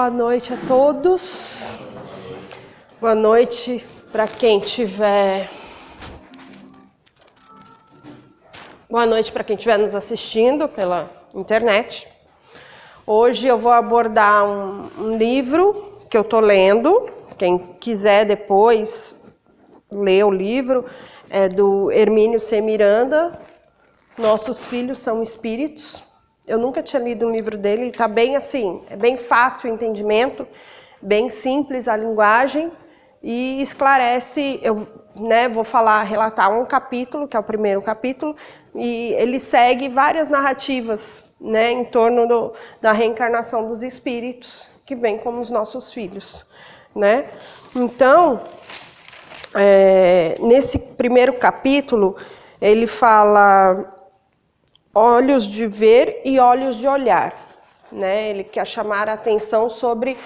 Boa noite a todos. Boa noite para quem estiver. Boa noite para quem estiver nos assistindo pela internet. Hoje eu vou abordar um livro que eu estou lendo. Quem quiser depois ler o livro é do Hermínio C. Miranda. Nossos filhos são espíritos. Eu nunca tinha lido um livro dele, ele está bem assim, é bem fácil o entendimento, bem simples a linguagem e esclarece, eu vou relatar um capítulo, que é o primeiro capítulo, e ele segue várias narrativas em torno da reencarnação dos espíritos, que vem como os nossos filhos. Então, nesse primeiro capítulo, ele fala olhos de ver e olhos de olhar, Ele quer chamar a atenção sobre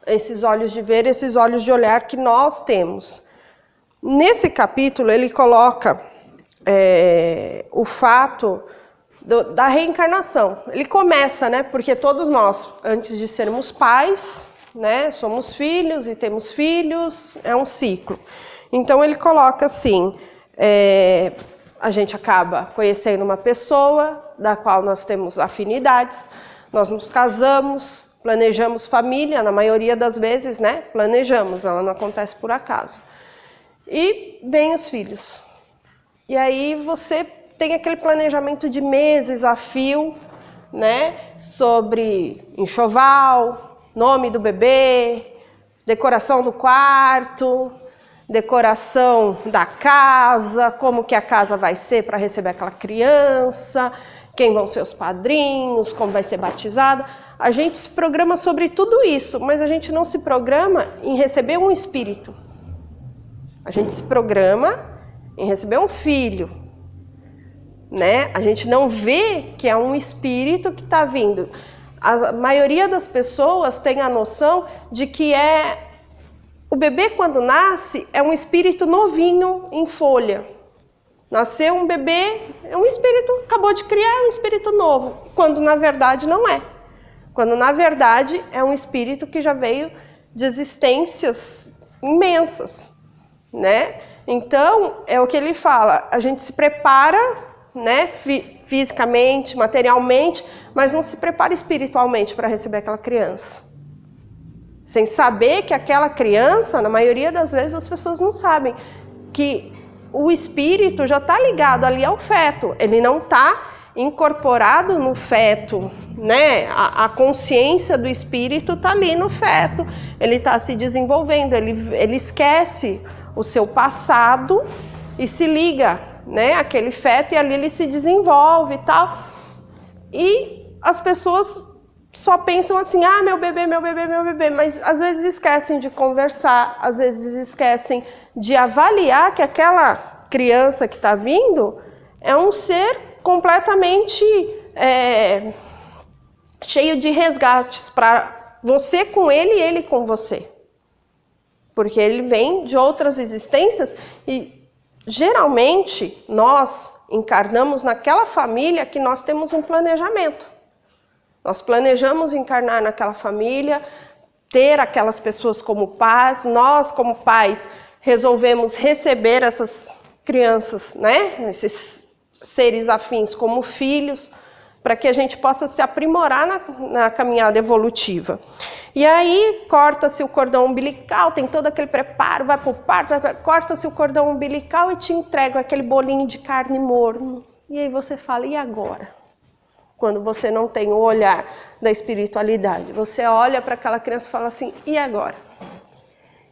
esses olhos de ver, esses olhos de olhar que nós temos. Nesse capítulo ele coloca o fato da reencarnação. Ele começa, porque todos nós, antes de sermos pais, somos filhos e temos filhos, é um ciclo. Então ele coloca assim, a gente acaba conhecendo uma pessoa da qual nós temos afinidades, nós nos casamos, planejamos família, na maioria das vezes, planejamos, ela não acontece por acaso. E vem os filhos. E aí você tem aquele planejamento de meses a fio, sobre enxoval, nome do bebê, decoração do quarto, decoração da casa, como que a casa vai ser para receber aquela criança, quem vão ser os padrinhos, como vai ser batizada. A gente se programa sobre tudo isso, mas a gente não se programa em receber um espírito. A gente se programa em receber um filho, A gente não vê que é um espírito que está vindo. A maioria das pessoas tem a noção de que o bebê, quando nasce, é um espírito novinho em folha. Nasceu um bebê, é um espírito, acabou de criar, é um espírito novo. Quando, na verdade, não é. Quando, na verdade, é um espírito que já veio de existências imensas, Então, é o que ele fala, a gente se prepara, fisicamente, materialmente, mas não se prepara espiritualmente para receber aquela criança. Sem saber que aquela criança, na maioria das vezes as pessoas não sabem, que o espírito já está ligado ali ao feto, ele não está incorporado no feto, A consciência do espírito está ali no feto, ele está se desenvolvendo, ele esquece o seu passado e se liga, Aquele feto, e ali ele se desenvolve e tal. E as pessoas só pensam assim, meu bebê, meu bebê, meu bebê, mas às vezes esquecem de conversar, às vezes esquecem de avaliar que aquela criança que está vindo é um ser completamente cheio de resgates para você com ele e ele com você. Porque ele vem de outras existências e geralmente nós encarnamos naquela família que nós temos um planejamento. Nós planejamos encarnar naquela família, ter aquelas pessoas como pais. Nós, como pais, resolvemos receber essas crianças, esses seres afins como filhos, para que a gente possa se aprimorar na caminhada evolutiva. E aí, corta-se o cordão umbilical, tem todo aquele preparo, vai para o parto, corta-se o cordão umbilical e te entrega aquele bolinho de carne morno. E aí você fala, e agora? Quando você não tem o olhar da espiritualidade. Você olha para aquela criança e fala assim, e agora?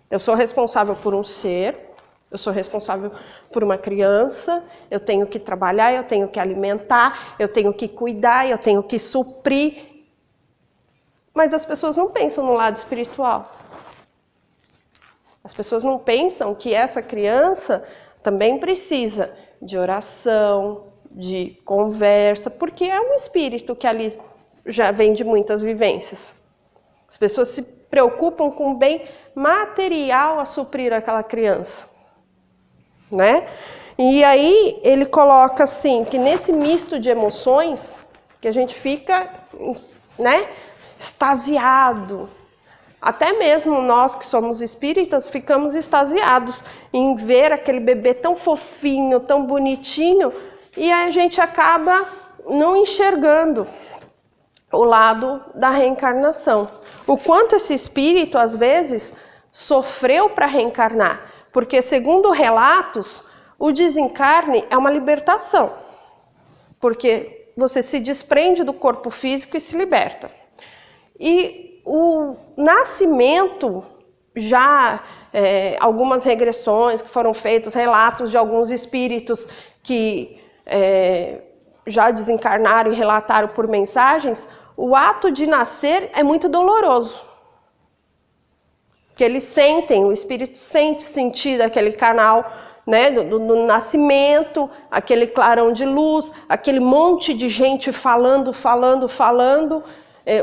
Eu sou responsável por um ser, eu sou responsável por uma criança, eu tenho que trabalhar, eu tenho que alimentar, eu tenho que cuidar, eu tenho que suprir. Mas as pessoas não pensam no lado espiritual. As pessoas não pensam que essa criança também precisa de oração, de conversa, porque é um espírito que ali já vem de muitas vivências. As pessoas se preocupam com o bem material a suprir aquela criança, E aí ele coloca assim, que nesse misto de emoções, que a gente fica, extasiado, Até mesmo nós que somos espíritas ficamos extasiados em ver aquele bebê tão fofinho, tão bonitinho, e a gente acaba não enxergando o lado da reencarnação. O quanto esse espírito, às vezes, sofreu para reencarnar. Porque, segundo relatos, o desencarne é uma libertação. Porque você se desprende do corpo físico e se liberta. E o nascimento, já algumas regressões que foram feitas, relatos de alguns espíritos que já desencarnaram e relataram por mensagens, o ato de nascer é muito doloroso. Porque eles sentem, o espírito sente sentir aquele canal, né, do nascimento, aquele clarão de luz, aquele monte de gente falando.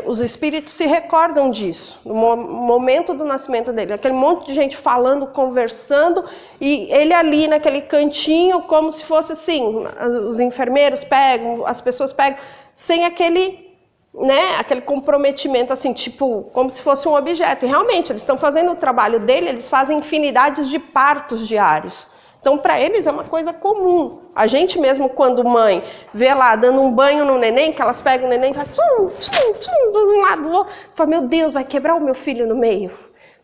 Os espíritos se recordam disso, no momento do nascimento dele. Aquele monte de gente falando, conversando, e ele ali naquele cantinho, como se fosse assim, os enfermeiros pegam, as pessoas pegam, sem aquele, né, aquele comprometimento, assim, tipo, como se fosse um objeto. E realmente, eles estão fazendo o trabalho dele, eles fazem infinidades de partos diários. Então, para eles é uma coisa comum. A gente mesmo, quando mãe vê lá dando um banho no neném, que elas pegam o neném e fazem de um lado do outro, fala, meu Deus, vai quebrar o meu filho no meio.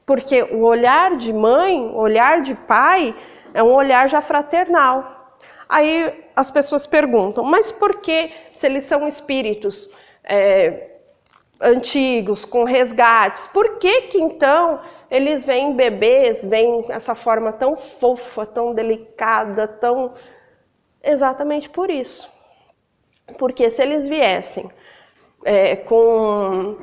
Porque o olhar de mãe, o olhar de pai, é um olhar já fraternal. Aí as pessoas perguntam, mas por que, se eles são espíritos antigos, com resgates, por que então eles veem bebês, veem essa forma tão fofa, tão delicada, tão... Exatamente por isso. Porque se eles viessem com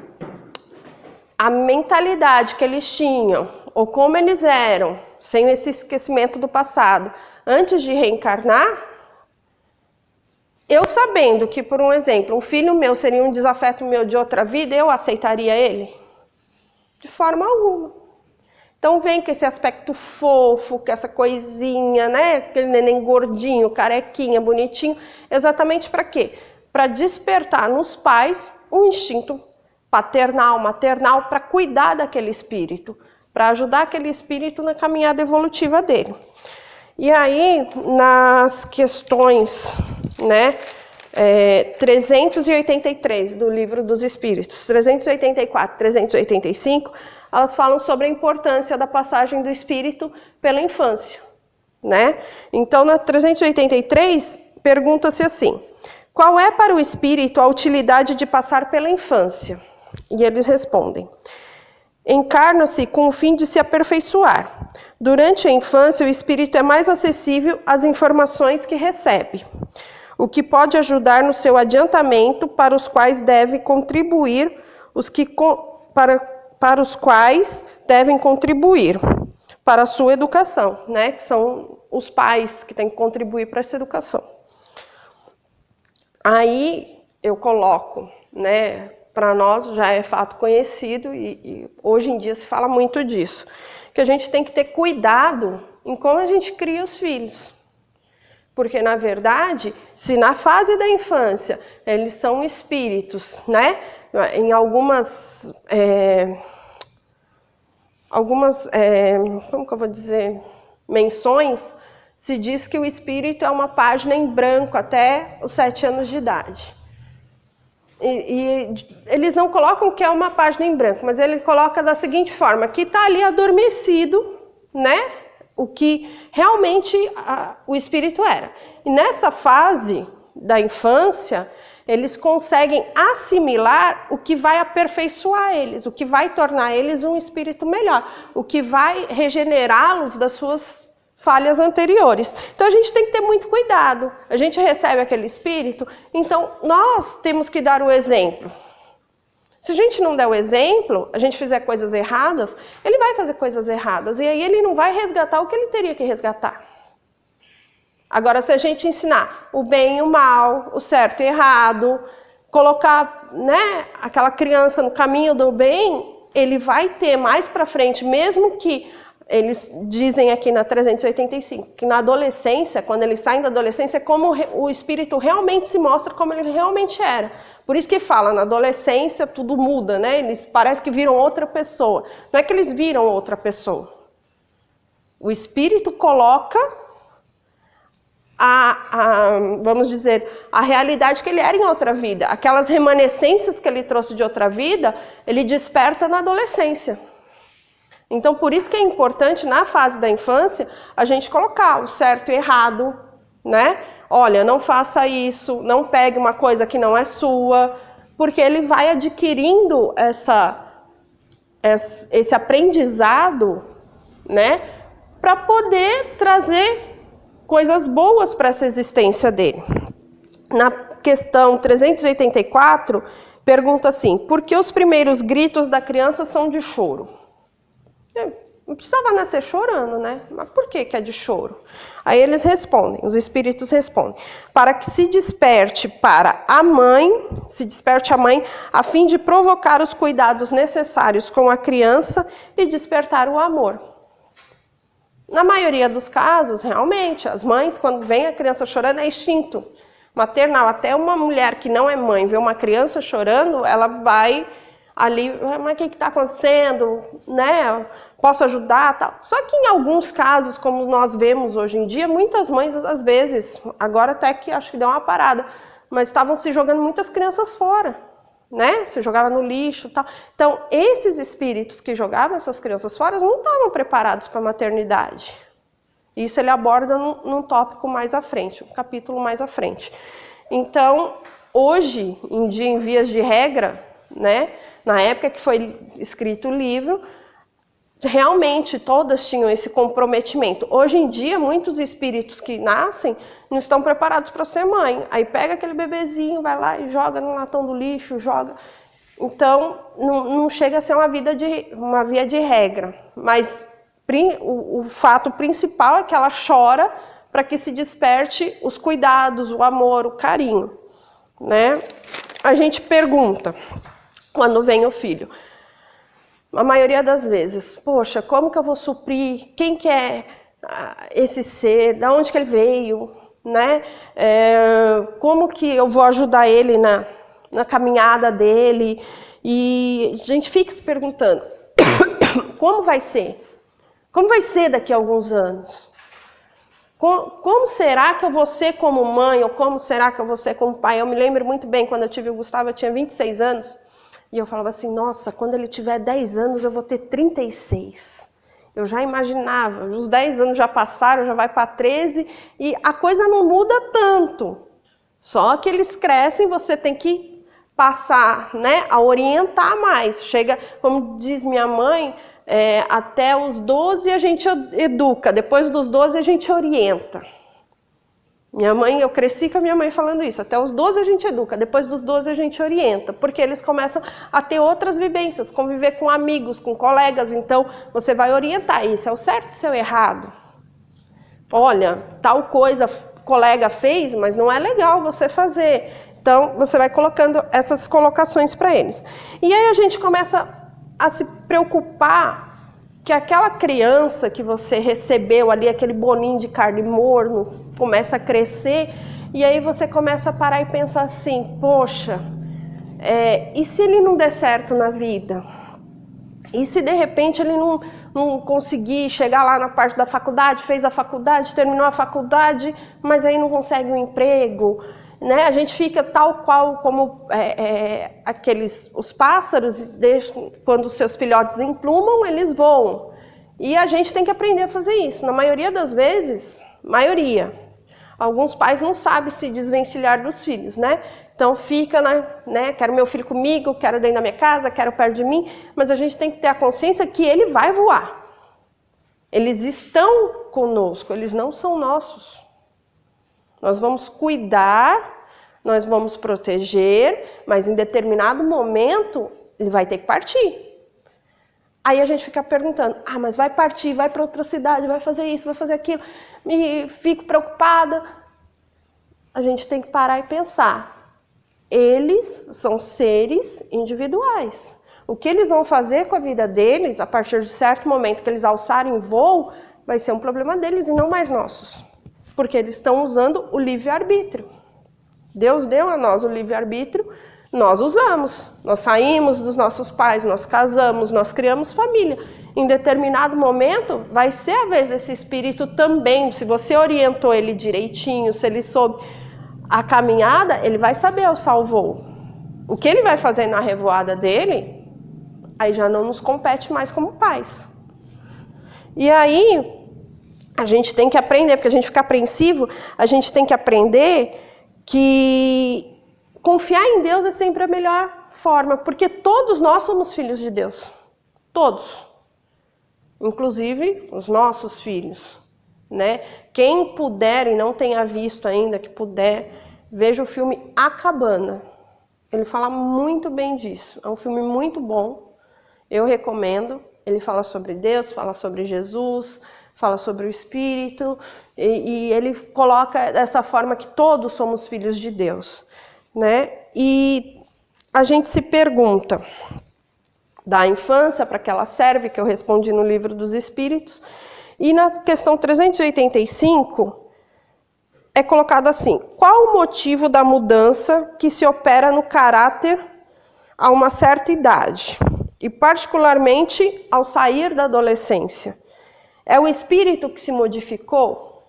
a mentalidade que eles tinham, ou como eles eram, sem esse esquecimento do passado, antes de reencarnar, eu sabendo que, por um exemplo, um filho meu seria um desafeto meu de outra vida, eu aceitaria ele? De forma alguma. Então vem com esse aspecto fofo, com essa coisinha, né? Aquele neném gordinho, carequinha, bonitinho. Exatamente para quê? Para despertar nos pais um instinto paternal, maternal, para cuidar daquele espírito, para ajudar aquele espírito na caminhada evolutiva dele. E aí, nas questões, né, 383 do Livro dos Espíritos, 384, 385, elas falam sobre a importância da passagem do espírito pela infância, né? Então, na 383, pergunta-se assim, qual é para o espírito a utilidade de passar pela infância? E eles respondem, encarna-se com o fim de se aperfeiçoar. Durante a infância, o espírito é mais acessível às informações que recebe, o que pode ajudar no seu adiantamento, para os quais deve contribuir para os quais devem contribuir para a sua educação, né? Que são os pais que têm que contribuir para essa educação. Aí eu coloco, né? Para nós já é fato conhecido e hoje em dia se fala muito disso, que a gente tem que ter cuidado em como a gente cria os filhos. Porque, na verdade, se na fase da infância eles são espíritos, né? Em algumas como que eu vou dizer, menções, se diz que o espírito é uma página em branco até os 7 anos de idade. E eles não colocam que é uma página em branco, mas ele coloca da seguinte forma, que está ali adormecido, né? O que realmente o espírito era. E nessa fase da infância, eles conseguem assimilar o que vai aperfeiçoar eles, o que vai tornar eles um espírito melhor, o que vai regenerá-los das suas falhas anteriores. Então a gente tem que ter muito cuidado. A gente recebe aquele espírito, então nós temos que dar o exemplo. Se a gente não der o exemplo, a gente fizer coisas erradas, ele vai fazer coisas erradas. E aí ele não vai resgatar o que ele teria que resgatar. Agora, se a gente ensinar o bem e o mal, o certo e o errado, colocar, né, aquela criança no caminho do bem, ele vai ter mais para frente, mesmo que eles dizem aqui na 385 que na adolescência, quando eles saem da adolescência, é como o espírito realmente se mostra como ele realmente era. Por isso que fala, na adolescência tudo muda, né? Eles parecem que viram outra pessoa. Não é que eles viram outra pessoa. O espírito coloca vamos dizer, a realidade que ele era em outra vida. Aquelas remanescências que ele trouxe de outra vida, ele desperta na adolescência. Então, por isso que é importante, na fase da infância, a gente colocar o certo e errado, né? Olha, não faça isso, não pegue uma coisa que não é sua, porque ele vai adquirindo esse aprendizado, né? Para poder trazer coisas boas para essa existência dele. Na questão 384, pergunta assim, por que os primeiros gritos da criança são de choro? Não precisava nascer chorando, né? Mas por que é de choro? Aí eles respondem, os espíritos respondem, para que se desperte a mãe, a fim de provocar os cuidados necessários com a criança e despertar o amor. Na maioria dos casos, realmente, as mães, quando vem a criança chorando, é instinto maternal. Até uma mulher que não é mãe vê uma criança chorando, ela vai ali, mas o que está acontecendo? Né? Posso ajudar? Tal. Só que em alguns casos, como nós vemos hoje em dia, muitas mães, às vezes, agora até que acho que deu uma parada, mas estavam se jogando muitas crianças fora, né? Se jogava no lixo e tal. Então, esses espíritos que jogavam essas crianças fora não estavam preparados para a maternidade. Isso ele aborda num tópico mais à frente, um capítulo mais à frente. Então, hoje em dia, em vias de regra, né? Na época que foi escrito o livro, realmente todas tinham esse comprometimento. Hoje em dia, muitos espíritos que nascem não estão preparados para ser mãe. Aí pega aquele bebezinho, vai lá e joga no latão do lixo, joga. Então, não chega a ser uma via de regra. Mas o fato principal é que ela chora para que se desperte os cuidados, o amor, o carinho, né? A gente pergunta, quando vem o filho, a maioria das vezes, poxa, como que eu vou suprir? Quem que é esse ser? De onde que ele veio? Né? Como que eu vou ajudar ele na caminhada dele? E a gente fica se perguntando, como vai ser? Como vai ser daqui a alguns anos? Como será que eu vou ser como mãe? Ou como será que eu vou ser como pai? Eu me lembro muito bem, quando eu tive o Gustavo, eu tinha 26 anos. E eu falava assim, nossa, quando ele tiver 10 anos eu vou ter 36. Eu já imaginava, os 10 anos já passaram, já vai para 13 e a coisa não muda tanto. Só que eles crescem, você tem que passar, né, a orientar mais. Chega, como diz minha mãe, até os 12 a gente educa, depois dos 12 a gente orienta. Eu cresci com a minha mãe falando isso, até os 12 a gente educa, depois dos 12 a gente orienta, porque eles começam a ter outras vivências, conviver com amigos, com colegas, então você vai orientar, isso é o certo, isso é o errado. Olha, tal coisa colega fez, mas não é legal você fazer. Então você vai colocando essas colocações para eles. E aí a gente começa a se preocupar que aquela criança que você recebeu ali, aquele boninho de carne morno, começa a crescer, e aí você começa a parar e pensar assim, poxa, e se ele não der certo na vida? E se de repente ele não conseguir chegar lá na parte da faculdade, fez a faculdade, terminou a faculdade, mas aí não consegue um emprego? Né? A gente fica tal qual como os pássaros, quando os seus filhotes emplumam, eles voam. E a gente tem que aprender a fazer isso. Na maioria das vezes, alguns pais não sabem se desvencilhar dos filhos, né? Então fica, né? Quero meu filho comigo, quero dentro da minha casa, quero perto de mim, mas a gente tem que ter a consciência que ele vai voar. Eles estão conosco, eles não são nossos. Nós vamos cuidar, nós vamos proteger, mas em determinado momento ele vai ter que partir. Aí a gente fica perguntando, mas vai partir, vai para outra cidade, vai fazer isso, vai fazer aquilo, e fico preocupada. A gente tem que parar e pensar. Eles são seres individuais. O que eles vão fazer com a vida deles, a partir de certo momento que eles alçarem voo, vai ser um problema deles e não mais nossos. Porque eles estão usando o livre-arbítrio. Deus deu a nós o livre-arbítrio, nós usamos. Nós saímos dos nossos pais, nós casamos, nós criamos família. Em determinado momento, vai ser a vez desse espírito também. Se você orientou ele direitinho, se ele soube a caminhada, ele vai saber alçar o voo. O que ele vai fazer na revoada dele, aí já não nos compete mais como pais. E aí, a gente tem que aprender, porque a gente fica apreensivo, a gente tem que aprender que confiar em Deus é sempre a melhor forma, porque todos nós somos filhos de Deus. Todos. Inclusive os nossos filhos, né? Quem puder e não tenha visto ainda, que puder, veja o filme A Cabana. Ele fala muito bem disso. É um filme muito bom. Eu recomendo. Ele fala sobre Deus, fala sobre Jesus, fala sobre o Espírito, e ele coloca dessa forma que todos somos filhos de Deus, né? E a gente se pergunta da infância, para que ela serve, que eu respondi no Livro dos Espíritos, e na questão 385 é colocado assim: qual o motivo da mudança que se opera no caráter a uma certa idade, e particularmente ao sair da adolescência? É o espírito que se modificou?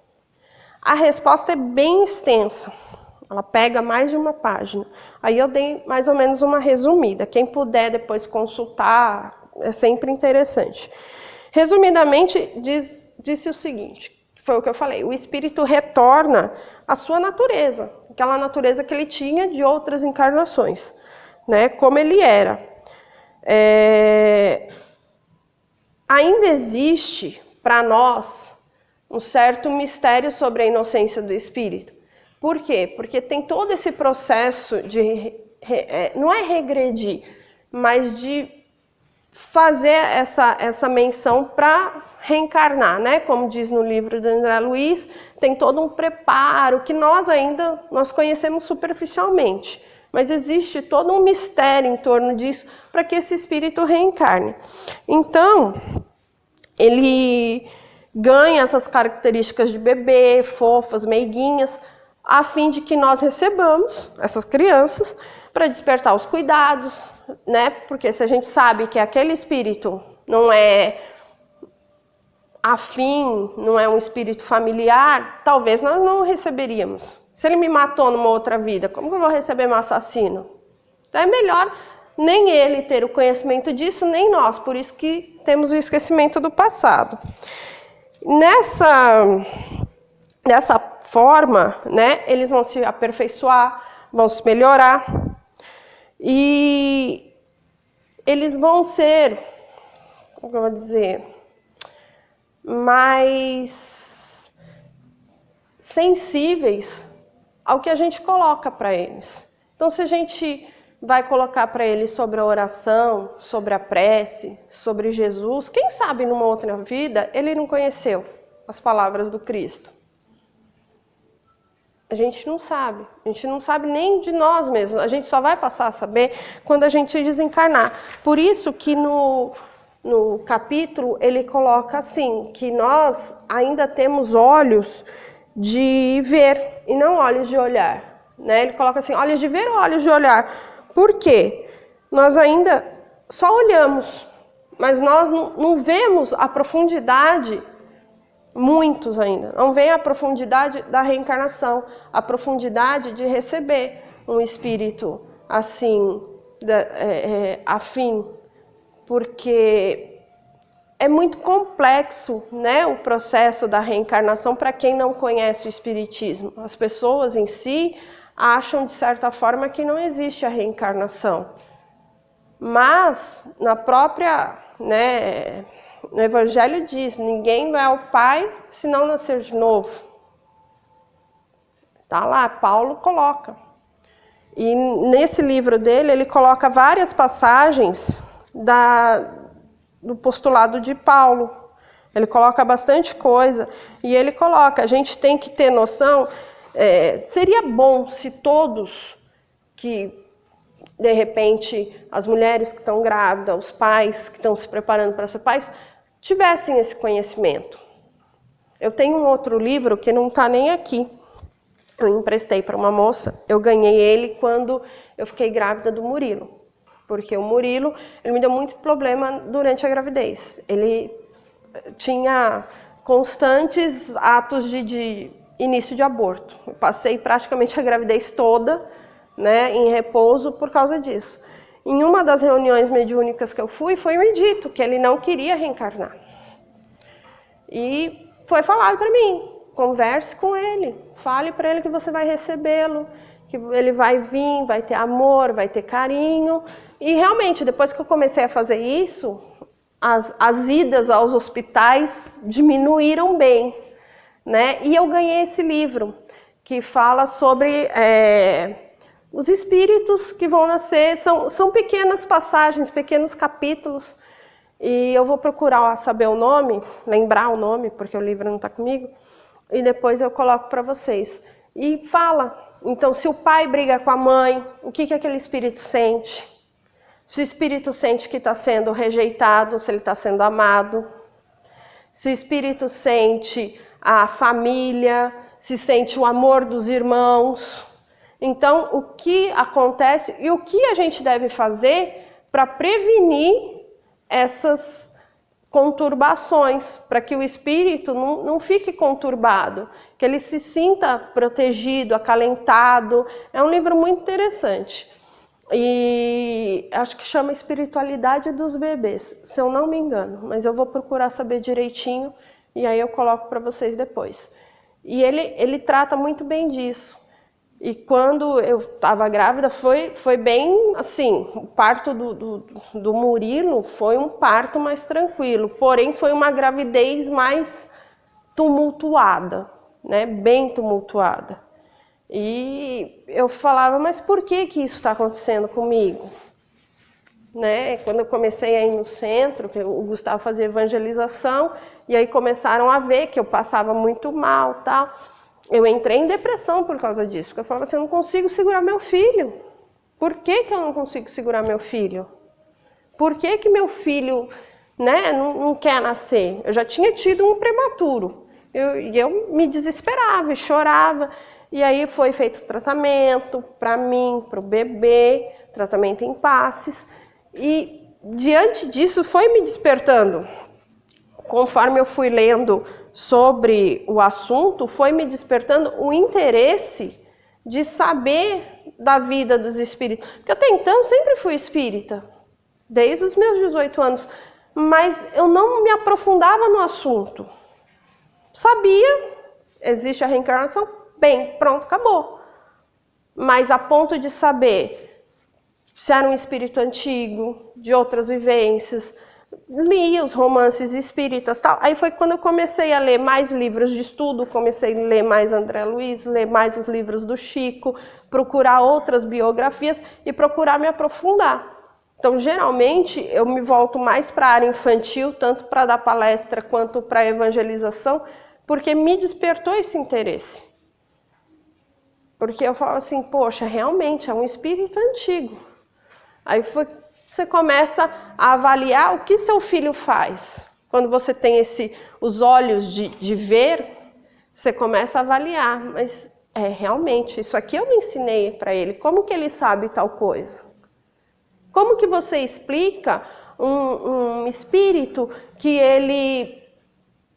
A resposta é bem extensa. Ela pega mais de uma página. Aí eu dei mais ou menos uma resumida. Quem puder depois consultar, é sempre interessante. Resumidamente, disse o seguinte, foi o que eu falei: o espírito retorna à sua natureza, aquela natureza que ele tinha de outras encarnações, né? Como ele era. Ainda existe para nós um certo mistério sobre a inocência do espírito. Por quê? Porque tem todo esse processo de, não é regredir, mas de fazer essa menção para reencarnar, né? Como diz no livro do André Luiz, tem todo um preparo que nós conhecemos superficialmente. Mas existe todo um mistério em torno disso para que esse espírito reencarne. Então, ele ganha essas características de bebê, fofas, meiguinhas, a fim de que nós recebamos essas crianças para despertar os cuidados, né? Porque se a gente sabe que aquele espírito não é afim, não é um espírito familiar, talvez nós não o receberíamos. Se ele me matou numa outra vida, como que eu vou receber meu assassino? Então é melhor nem ele ter o conhecimento disso, nem nós. Por isso que temos o esquecimento do passado. Dessa forma, né, eles vão se aperfeiçoar, vão se melhorar e eles vão ser, como eu vou dizer, mais sensíveis ao que a gente coloca para eles. Então, se a gente vai colocar para eles sobre a oração, sobre a prece, sobre Jesus, quem sabe numa outra vida ele não conheceu as palavras do Cristo? A gente não sabe nem de nós mesmos, a gente só vai passar a saber quando a gente desencarnar. Por isso que no capítulo ele coloca assim, que nós ainda temos olhos de ver e não olhos de olhar, né? Ele coloca assim, olhos de ver ou olhos de olhar. Por quê? Nós ainda só olhamos, mas nós não vemos a profundidade. Muitos ainda não veem a profundidade da reencarnação, a profundidade de receber um espírito assim, afim, porque é muito complexo, né, o processo da reencarnação para quem não conhece o espiritismo. As pessoas em si acham, de certa forma, que não existe a reencarnação. Mas, na própria, né, no Evangelho diz, ninguém vai ao Pai se não nascer de novo. Tá lá, Paulo coloca. E nesse livro dele, ele coloca várias passagens do postulado de Paulo. Ele coloca bastante coisa. E ele coloca, a gente tem que ter noção, seria bom se todos que de repente, as mulheres que estão grávidas, os pais que estão se preparando para ser pais, tivessem esse conhecimento. Eu tenho um outro livro que não está nem aqui. Eu emprestei para uma moça, eu ganhei ele quando eu fiquei grávida do Murilo. Porque o Murilo, ele me deu muito problema durante a gravidez. Ele tinha constantes atos de início de aborto. Eu passei praticamente a gravidez toda, né, em repouso por causa disso. Em uma das reuniões mediúnicas que eu fui, foi me dito que ele não queria reencarnar. E foi falado para mim, converse com ele, fale para ele que você vai recebê-lo, que ele vai vir, vai ter amor, vai ter carinho. E realmente, depois que eu comecei a fazer isso, as idas aos hospitais diminuíram bem, né? E eu ganhei esse livro, que fala sobre os espíritos que vão nascer, são pequenas passagens, pequenos capítulos, e eu vou procurar saber o nome, lembrar o nome, porque o livro não está comigo, e depois eu coloco para vocês. E fala, então, se o pai briga com a mãe, o que aquele espírito sente? Se o espírito sente que está sendo rejeitado, se ele está sendo amado. Se o espírito sente a família, se sente o amor dos irmãos. Então, o que acontece e o que a gente deve fazer para prevenir essas conturbações, para que o espírito não fique conturbado, que ele se sinta protegido, acalentado. É um livro muito interessante. E acho que chama Espiritualidade dos Bebês, se eu não me engano, mas eu vou procurar saber direitinho e aí eu coloco para vocês depois. E ele trata muito bem disso. E quando eu estava grávida foi bem assim, o parto do Murilo foi um parto mais tranquilo, porém foi uma gravidez mais tumultuada, né? Bem tumultuada. E eu falava, mas por que isso está acontecendo comigo? Né? Quando eu comecei a ir no centro, o Gustavo fazia evangelização, e aí começaram a ver que eu passava muito mal, tal. Eu entrei em depressão por causa disso, porque eu falava assim, eu não consigo segurar meu filho. Por que eu não consigo segurar meu filho? Por que meu filho, né, não quer nascer? Eu já tinha tido um prematuro, e eu me desesperava e chorava. E aí foi feito tratamento para mim, para o bebê, tratamento em passes. E diante disso foi me despertando. Conforme eu fui lendo sobre o assunto, foi me despertando o interesse de saber da vida dos espíritos. Porque até então sempre fui espírita, desde os meus 18 anos. Mas eu não me aprofundava no assunto. Sabia, existe a reencarnação. Bem, pronto, acabou. Mas a ponto de saber se era um espírito antigo, de outras vivências, lia os romances espíritas, tal. Aí foi quando eu comecei a ler mais livros de estudo, comecei a ler mais André Luiz, ler mais os livros do Chico, procurar outras biografias e procurar me aprofundar. Então, geralmente, eu me volto mais para a área infantil, tanto para dar palestra quanto para evangelização, porque me despertou esse interesse. Porque eu falava assim, poxa, realmente é um espírito antigo. Aí você começa a avaliar o que seu filho faz. Quando você tem os olhos de ver, você começa a avaliar. Mas realmente, isso aqui eu me ensinei para ele. Como que ele sabe tal coisa? Como que você explica um espírito que ele,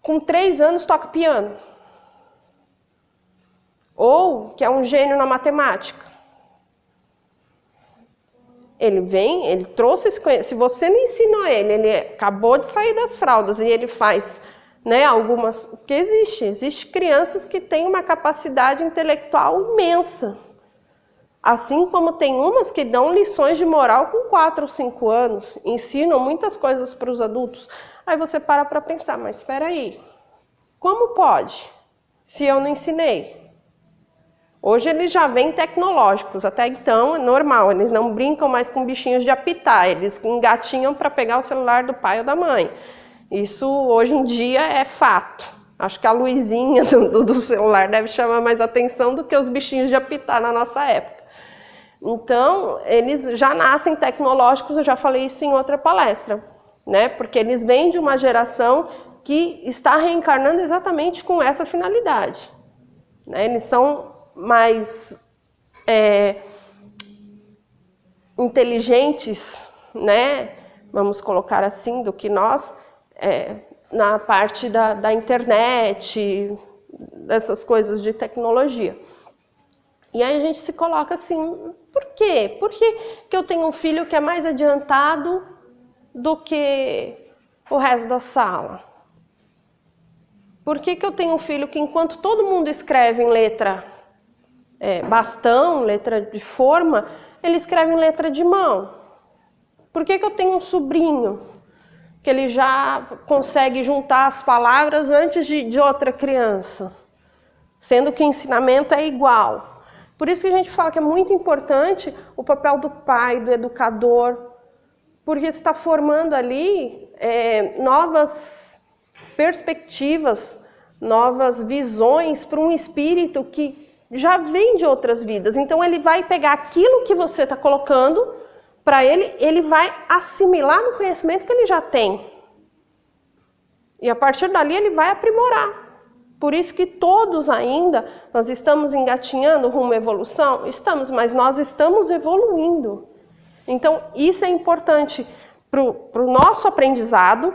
com 3 anos, toca piano? Ou que é um gênio na matemática? Ele vem, ele trouxe esse conhecimento. Se você não ensinou ele acabou de sair das fraldas e ele faz, né, algumas... Porque existe crianças que têm uma capacidade intelectual imensa. Assim como tem umas que dão lições de moral com 4 ou 5 anos, ensinam muitas coisas para os adultos. Aí você para pensar, mas espera aí, como pode, se eu não ensinei? Hoje eles já vêm tecnológicos, até então é normal, eles não brincam mais com bichinhos de apitar, eles engatinham para pegar o celular do pai ou da mãe. Isso hoje em dia é fato. Acho que a luzinha do celular deve chamar mais atenção do que os bichinhos de apitar na nossa época. Então, eles já nascem tecnológicos, eu já falei isso em outra palestra, né? Porque eles vêm de uma geração que está reencarnando exatamente com essa finalidade, né? Eles são mais inteligentes, né? Vamos colocar assim, do que nós, na parte da internet, dessas coisas de tecnologia. E aí a gente se coloca assim, por quê? Por que eu tenho um filho que é mais adiantado do que o resto da sala? Por que eu tenho um filho que, enquanto todo mundo escreve em letra bastão, letra de forma, ele escreve em letra de mão? Por que eu tenho um sobrinho que ele já consegue juntar as palavras antes de outra criança, sendo que o ensinamento é igual? Por isso que a gente fala que é muito importante o papel do pai, do educador, porque está formando ali novas perspectivas, novas visões para um espírito que já vem de outras vidas. Então ele vai pegar aquilo que você está colocando para ele, ele vai assimilar no conhecimento que ele já tem. E a partir dali ele vai aprimorar. Por isso que todos ainda, nós estamos engatinhando rumo à evolução? Estamos, mas nós estamos evoluindo. Então, isso é importante para o nosso aprendizado.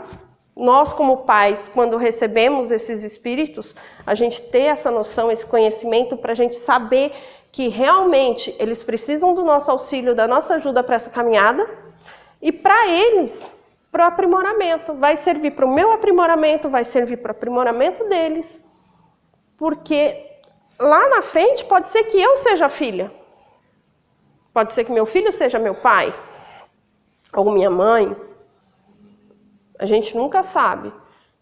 Nós, como pais, quando recebemos esses espíritos, a gente ter essa noção, esse conhecimento, para a gente saber que realmente eles precisam do nosso auxílio, da nossa ajuda para essa caminhada. E para eles, para o aprimoramento. Vai servir para o meu aprimoramento, vai servir para o aprimoramento deles. Porque lá na frente pode ser que eu seja filha. Pode ser que meu filho seja meu pai. Ou minha mãe. A gente nunca sabe.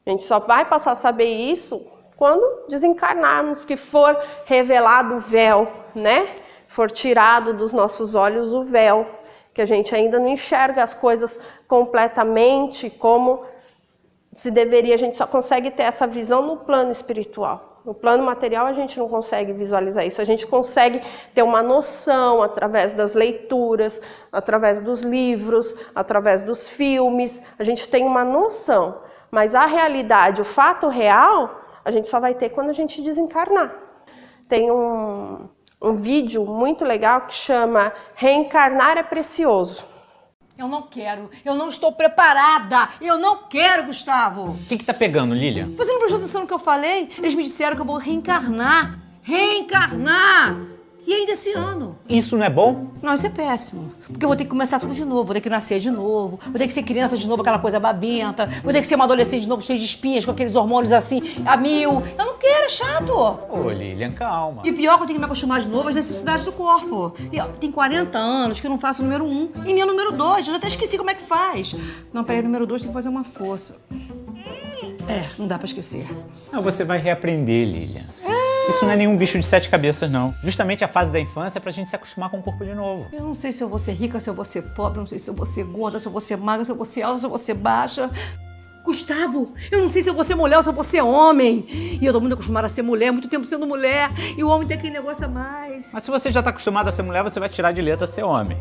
A gente só vai passar a saber isso quando desencarnarmos, que for revelado o véu, né? For tirado dos nossos olhos o véu. Que a gente ainda não enxerga as coisas completamente como se deveria. A gente só consegue ter essa visão no plano espiritual. No plano material a gente não consegue visualizar isso, a gente consegue ter uma noção através das leituras, através dos livros, através dos filmes, a gente tem uma noção, mas a realidade, o fato real, a gente só vai ter quando a gente desencarnar. Tem um vídeo muito legal que chama Reencarnar é Precioso. Eu não quero, eu não estou preparada, eu não quero, Gustavo. O que tá pegando, Lilian? Você não prestou atenção no que eu falei? Eles me disseram que eu vou reencarnar. Reencarnar! E ainda esse ano. Isso não é bom? Não, isso é péssimo. Porque eu vou ter que começar tudo de novo, vou ter que nascer de novo, vou ter que ser criança de novo, aquela coisa babenta, vou ter que ser uma adolescente de novo, cheia de espinhas, com aqueles hormônios assim, a mil. Eu não quero, é chato. Ô, Lilian, calma. E pior que eu tenho que me acostumar de novo às necessidades do corpo. E tem 40 anos que eu não faço o número 1 e nem o número 2. Eu já até esqueci como é que faz. Não, peraí, o número 2 tem que fazer uma força. Não dá pra esquecer. Não, você vai reaprender, Lilian. Isso não é nenhum bicho de 7 cabeças, não. Justamente a fase da infância é pra gente se acostumar com o corpo de novo. Eu não sei se eu vou ser rica, se eu vou ser pobre, não sei se eu vou ser gorda, se eu vou ser magra, se eu vou ser alta, se eu vou ser baixa. Gustavo, eu não sei se eu vou ser mulher ou se eu vou ser homem. E eu tô muito acostumada a ser mulher, muito tempo sendo mulher. E o homem tem aquele negócio a mais. Mas se você já tá acostumado a ser mulher, você vai tirar de letra ser homem.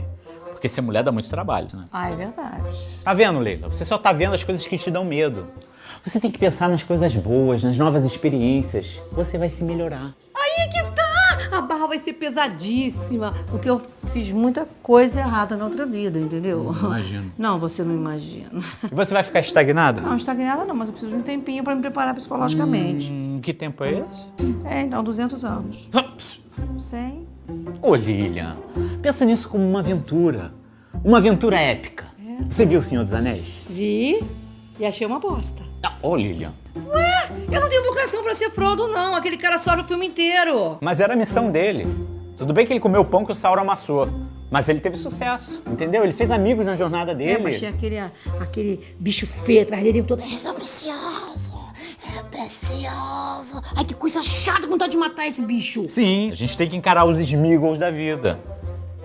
Porque ser mulher dá muito trabalho, né? Ah, é verdade. Tá vendo, Leila? Você só tá vendo as coisas que te dão medo. Você tem que pensar nas coisas boas, nas novas experiências. Você vai se melhorar. Aí é que tá! A barra vai ser pesadíssima, porque eu fiz muita coisa errada na outra vida, entendeu? Imagino. Não, você não imagina. E você vai ficar estagnada? Não, estagnada não, mas eu preciso de um tempinho pra me preparar psicologicamente. Que tempo é esse? Então, 200 anos. 100? Ô, Lilian, pensa nisso como uma aventura. Uma aventura épica. Você viu O Senhor dos Anéis? Vi e achei uma bosta. Ô, Lilian. Ué, eu não tenho vocação pra ser Frodo, não. Aquele cara sofre o filme inteiro. Mas era a missão dele. Tudo bem que ele comeu o pão que o Sauron amassou, mas ele teve sucesso, entendeu? Ele fez amigos na jornada dele. Mas tinha aquele bicho feio atrás dele todo. Eu sou precioso, é precioso. Ai, que coisa chata, vontade de matar esse bicho. Sim, a gente tem que encarar os Sméagol da vida.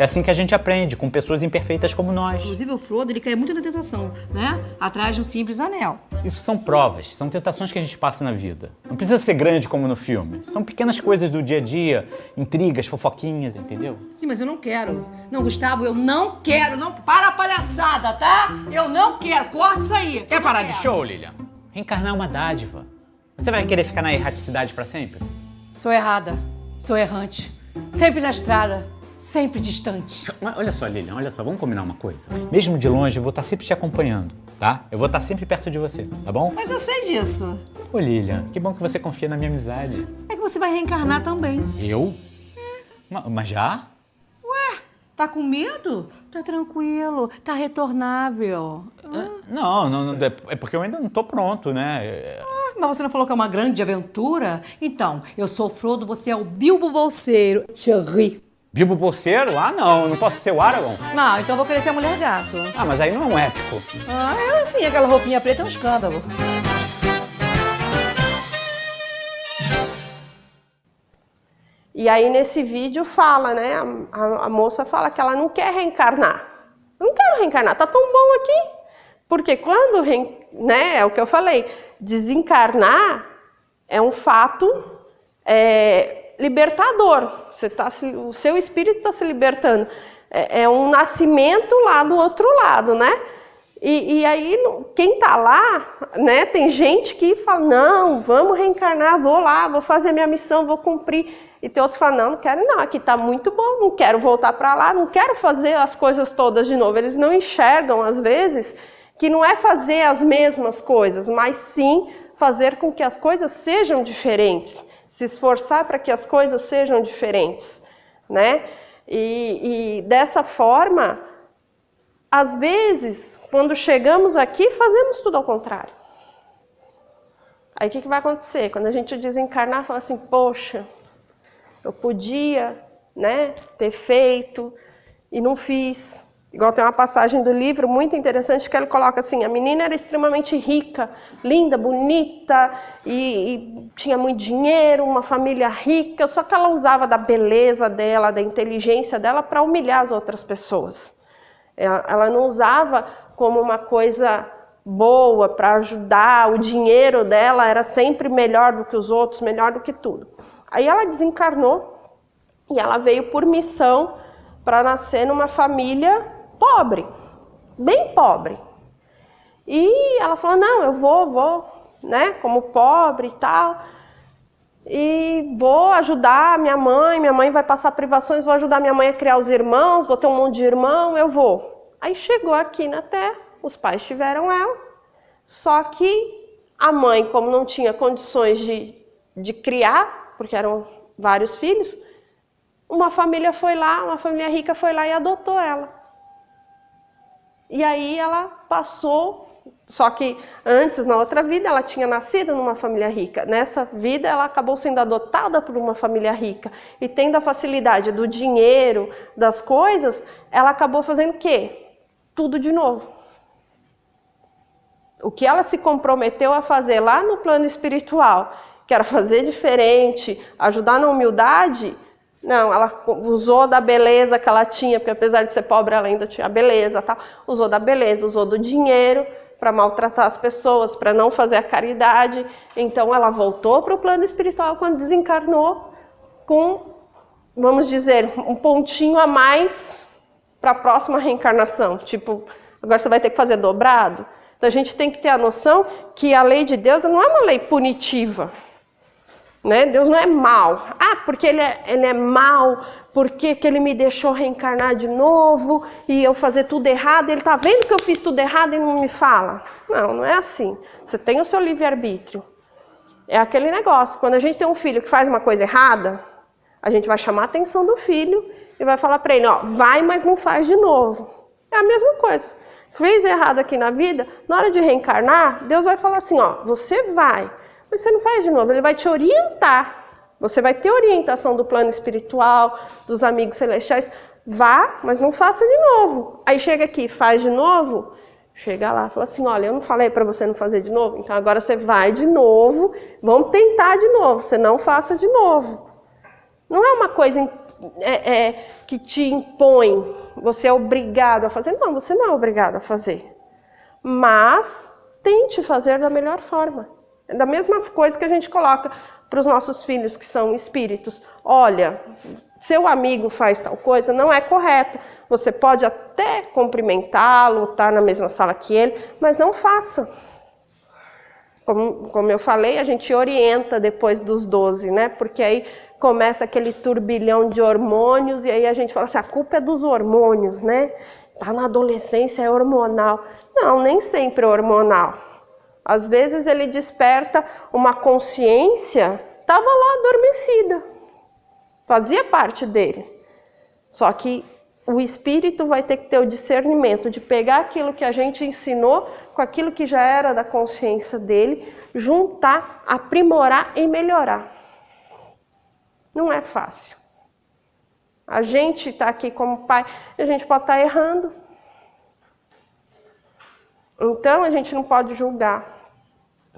É assim que a gente aprende, com pessoas imperfeitas como nós. Inclusive o Frodo, ele cai muito na tentação, né? Atrás de um simples anel. Isso são provas, são tentações que a gente passa na vida. Não precisa ser grande como no filme. São pequenas coisas do dia a dia, intrigas, fofoquinhas, entendeu? Sim, mas eu não quero. Não, Gustavo, eu não quero. Não, para a palhaçada, tá? Eu não quero. Corta isso aí. Quer parar de show, Lilian? Reencarnar é uma dádiva. Você vai querer ficar na erraticidade pra sempre? Sou errada. Sou errante. Sempre na estrada. Sempre distante. Mas olha só, Lilian, olha só, vamos combinar uma coisa? Mesmo de longe, eu vou estar sempre te acompanhando, tá? Eu vou estar sempre perto de você, tá bom? Mas eu sei disso. Ô, Lilian, que bom que você confia na minha amizade. É que você vai reencarnar também. Eu? Mas já? Tá com medo? Tá tranquilo. Tá retornável. Não, é porque eu ainda não tô pronto, né? Mas você não falou que é uma grande aventura? Então, eu sou o Frodo, você é o Bilbo Bolseiro. Thierry. Bilbo Bolseiro? Ah, não, eu não posso ser o Aragorn. Não, então eu vou querer ser a Mulher Gato. Ah, mas aí não é um épico. Ah, é assim, aquela roupinha preta é um escândalo. E aí nesse vídeo fala, né? A moça fala que ela não quer reencarnar. Eu não quero reencarnar, tá tão bom aqui. Porque quando, né, é o que eu falei, desencarnar é um fato libertador. O seu espírito está se libertando. É um nascimento lá do outro lado, né? E aí, quem tá lá, né, tem gente que fala, não, vamos reencarnar, vou lá, vou fazer minha missão, vou cumprir. E tem outros que falam, não quero não, aqui tá muito bom, não quero voltar para lá, não quero fazer as coisas todas de novo. Eles não enxergam, às vezes, que não é fazer as mesmas coisas, mas sim fazer com que as coisas sejam diferentes, se esforçar para que as coisas sejam diferentes, né? E dessa forma, às vezes, quando chegamos aqui, fazemos tudo ao contrário. Aí o que vai acontecer? Quando a gente desencarnar, fala assim, poxa, eu podia, né, ter feito e não fiz. Igual tem uma passagem do livro muito interessante que ele coloca assim, a menina era extremamente rica, linda, bonita e tinha muito dinheiro, uma família rica, só que ela usava da beleza dela, da inteligência dela para humilhar as outras pessoas. Ela não usava como uma coisa boa para ajudar, o dinheiro dela era sempre melhor do que os outros, melhor do que tudo. Aí ela desencarnou e ela veio por missão para nascer numa família pobre, bem pobre. E ela falou, não, eu vou, né, como pobre e tal, e vou ajudar minha mãe vai passar privações, vou ajudar minha mãe a criar os irmãos, vou ter um monte de irmão, eu vou. Aí chegou aqui na Terra, os pais tiveram ela, só que a mãe, como não tinha condições de criar, porque eram vários filhos, uma família rica foi lá e adotou ela. E aí ela passou, só que antes, na outra vida, ela tinha nascido numa família rica. Nessa vida, ela acabou sendo adotada por uma família rica. E tendo a facilidade do dinheiro, das coisas, ela acabou fazendo o quê? Tudo de novo. O que ela se comprometeu a fazer lá no plano espiritual, que era fazer diferente, ajudar na humildade, não, ela usou da beleza que ela tinha, porque apesar de ser pobre, ela ainda tinha a beleza, tal. Usou da beleza, usou do dinheiro para maltratar as pessoas, para não fazer a caridade. Então ela voltou para o plano espiritual quando desencarnou com, vamos dizer, um pontinho a mais para a próxima reencarnação. Tipo, agora você vai ter que fazer dobrado. Então a gente tem que ter a noção que a lei de Deus não é uma lei punitiva. Né? Deus não é mau. Ah, porque ele é mau, porque que ele me deixou reencarnar de novo e eu fazer tudo errado. Ele está vendo que eu fiz tudo errado e não me fala. Não, não é assim. Você tem o seu livre-arbítrio. É aquele negócio. Quando a gente tem um filho que faz uma coisa errada, a gente vai chamar a atenção do filho e vai falar para ele, ó, vai, mas não faz de novo. É a mesma coisa. Fez errado aqui na vida, na hora de reencarnar, Deus vai falar assim, ó, você vai, mas você não faz de novo, ele vai te orientar. Você vai ter orientação do plano espiritual, dos amigos celestiais. Vá, mas não faça de novo. Aí chega aqui, faz de novo, chega lá, fala assim, olha, eu não falei para você não fazer de novo, então agora você vai de novo, vamos tentar de novo, você não faça de novo. Não é uma coisa que te impõe, você é obrigado a fazer. Não, você não é obrigado a fazer. Mas tente fazer da melhor forma. É da mesma coisa que a gente coloca para os nossos filhos que são espíritos. Olha, seu amigo faz tal coisa, não é correto. Você pode até cumprimentá-lo, estar na mesma sala que ele, mas não faça. Como eu falei, a gente orienta depois dos 12, né? Porque aí começa aquele turbilhão de hormônios e aí a gente fala assim, a culpa é dos hormônios, né? Tá na adolescência, é hormonal. Não, nem sempre é hormonal. Às vezes ele desperta uma consciência, estava lá adormecida. Fazia parte dele. Só que o espírito vai ter que ter o discernimento de pegar aquilo que a gente ensinou com aquilo que já era da consciência dele, juntar, aprimorar e melhorar. Não é fácil. A gente está aqui como pai, a gente pode estar errando. Então a gente não pode julgar.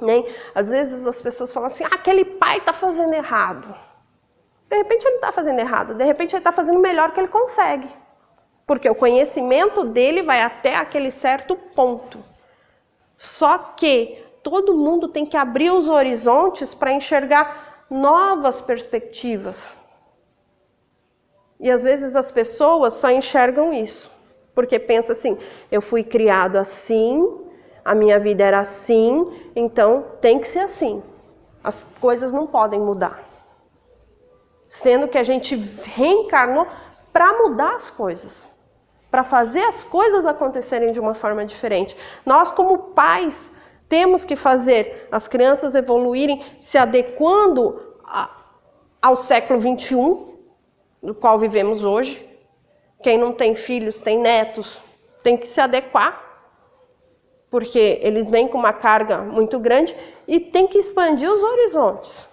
Nem, às vezes as pessoas falam assim, aquele pai está fazendo errado. De repente ele não está fazendo errado, de repente ele está fazendo o melhor que ele consegue. Porque o conhecimento dele vai até aquele certo ponto. Só que todo mundo tem que abrir os horizontes para enxergar novas perspectivas. E às vezes as pessoas só enxergam isso. Porque pensa assim, eu fui criado assim, a minha vida era assim, então tem que ser assim. As coisas não podem mudar. Sendo que a gente reencarnou para mudar as coisas. Para fazer as coisas acontecerem de uma forma diferente. Nós, como pais, temos que fazer as crianças evoluírem, se adequando ao século XXI, do qual vivemos hoje. Quem não tem filhos, tem netos, tem que se adequar, porque eles vêm com uma carga muito grande e tem que expandir os horizontes.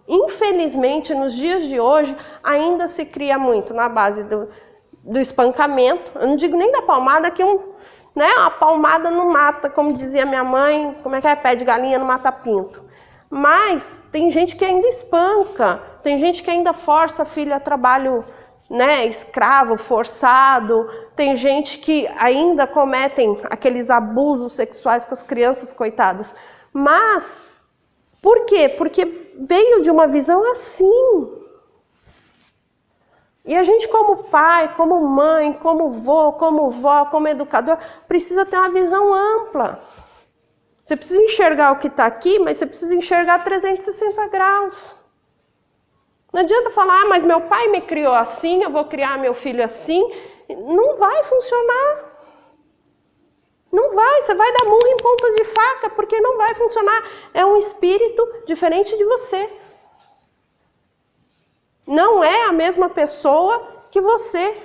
Infelizmente, nos dias de hoje, ainda se cria muito na base do espancamento. Eu não digo nem da palmada, que a palmada não mata, como dizia minha mãe, como é que é? Pé de galinha não mata pinto. Mas tem gente que ainda espanca, tem gente que ainda força a filha a trabalho, né, escravo, forçado, tem gente que ainda cometem aqueles abusos sexuais com as crianças, coitadas. Mas, por quê? Porque veio de uma visão assim. E a gente como pai, como mãe, como vô, como vó, como educador, precisa ter uma visão ampla. Você precisa enxergar o que está aqui, mas você precisa enxergar 360 graus. Não adianta falar, mas meu pai me criou assim, eu vou criar meu filho assim. Não vai funcionar. Não vai, você vai dar murro em ponta de faca, porque não vai funcionar. É um espírito diferente de você. Não é a mesma pessoa que você.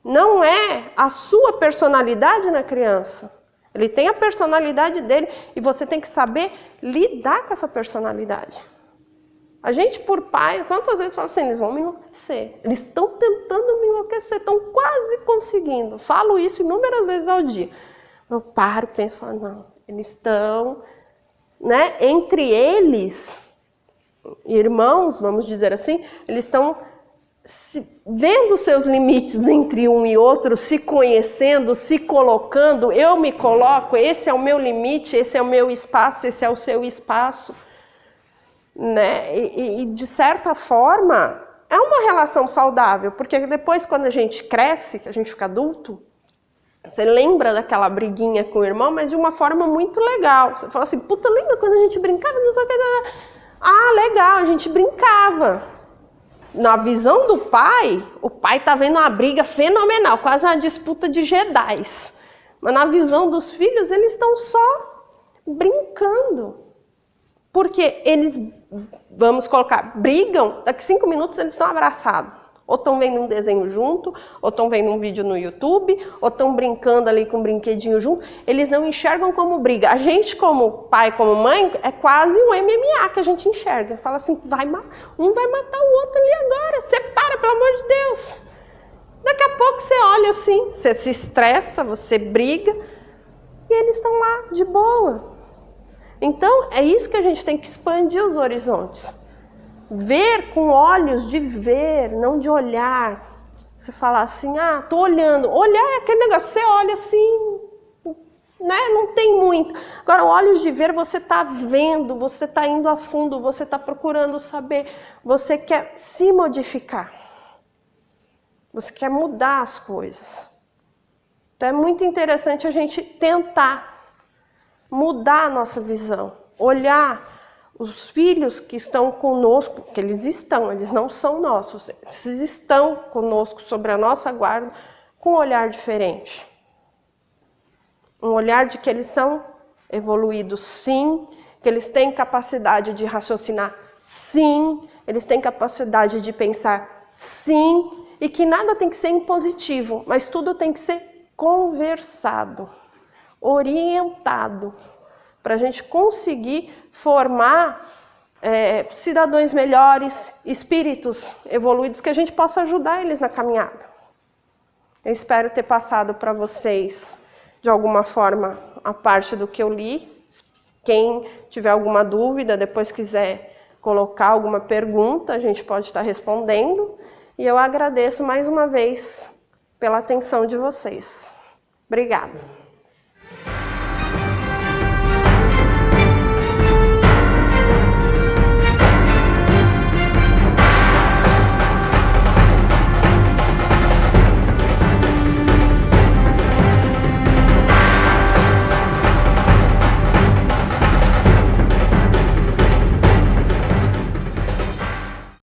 Não é a sua personalidade na criança. Ele tem a personalidade dele e você tem que saber lidar com essa personalidade. A gente, por pai, quantas vezes fala assim, eles vão me enlouquecer. Eles estão tentando me enlouquecer, estão quase conseguindo. Falo isso inúmeras vezes ao dia. Eu paro, penso, falo, não, eles estão, né, entre eles, irmãos, vamos dizer assim, eles estão vendo seus limites entre um e outro, se conhecendo, se colocando, eu me coloco, esse é o meu limite, esse é o meu espaço, esse é o seu espaço. Né? E de certa forma, é uma relação saudável, porque depois quando a gente cresce, que a gente fica adulto, você lembra daquela briguinha com o irmão, mas de uma forma muito legal. Você fala assim, puta, lembra quando a gente brincava? Não sei o que. Ah, legal, a gente brincava. Na visão do pai, o pai tá vendo uma briga fenomenal, quase uma disputa de Jedis. Mas na visão dos filhos, eles estão só brincando. Porque eles, vamos colocar, brigam, daqui 5 minutos eles estão abraçados. Ou estão vendo um desenho junto, ou estão vendo um vídeo no YouTube, ou estão brincando ali com um brinquedinho junto. Eles não enxergam como briga. A gente, como pai, como mãe, é quase um MMA que a gente enxerga. Fala assim, um vai matar o outro ali agora. Separa, pelo amor de Deus. Daqui a pouco você olha assim, você se estressa, você briga, e eles estão lá, de boa. Então, é isso que a gente tem que expandir os horizontes. Ver com olhos de ver, não de olhar. Você fala assim, ah, tô olhando. Olhar é aquele negócio, você olha assim, né? Não tem muito. Agora, olhos de ver, você tá vendo, você tá indo a fundo, você tá procurando saber, você quer se modificar. Você quer mudar as coisas. Então é muito interessante a gente tentar mudar a nossa visão, olhar os filhos que estão conosco, que eles não são nossos, eles estão conosco sobre a nossa guarda com um olhar diferente. Um olhar de que eles são evoluídos, sim, que eles têm capacidade de raciocinar, sim, eles têm capacidade de pensar, sim, e que nada tem que ser impositivo, mas tudo tem que ser conversado, orientado, para a gente conseguir formar cidadãos melhores, espíritos evoluídos, que a gente possa ajudar eles na caminhada. Eu espero ter passado para vocês, de alguma forma, a parte do que eu li. Quem tiver alguma dúvida, depois quiser colocar alguma pergunta, a gente pode estar respondendo. E eu agradeço mais uma vez pela atenção de vocês. Obrigada.